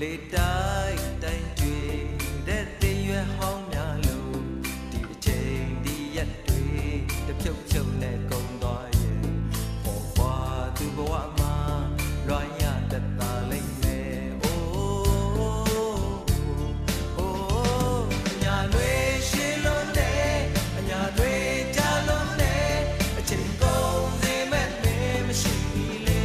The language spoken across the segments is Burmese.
လေတိုက်တိုင်းတွေတဲ့တည်ရွယ်ဟောင်းများလို့ဒီအချိန်ဒီရက်တွေတဖြုတ်ဖြုတ်နဲ့ကုန်သွားရဲ့ပေါ်ပွားသူဘဝမှာလွှမ်းရတတ်တာလိမ့်မယ်အိုးညာတွေရှင်းလို့တဲ့အညာတွေကြာလို့နဲ့အချိန်ကုန်စေမဲ့နေမရှိလေ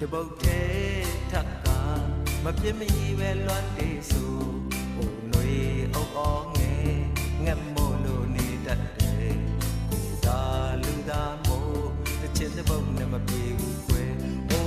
တပုတ်တဲ့ထက်ကမပြစ်မရပဲလွမ်းတေးဆိုဟိုຫນွေအုပ်အောင်ငယ်ငတ်မို့လို့နေတတ်တယ်ကိုသာလူသားမို့တစ်ချစ်တပုတ်နဲ့မပြေဘူးခွဲအို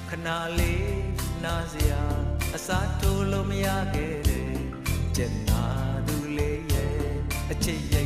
ခဏလေးနာစရာအစားထိုးလို့မရခဲ့တဲ့ကျင်နာသူလေးရဲ့အချစ်ရိ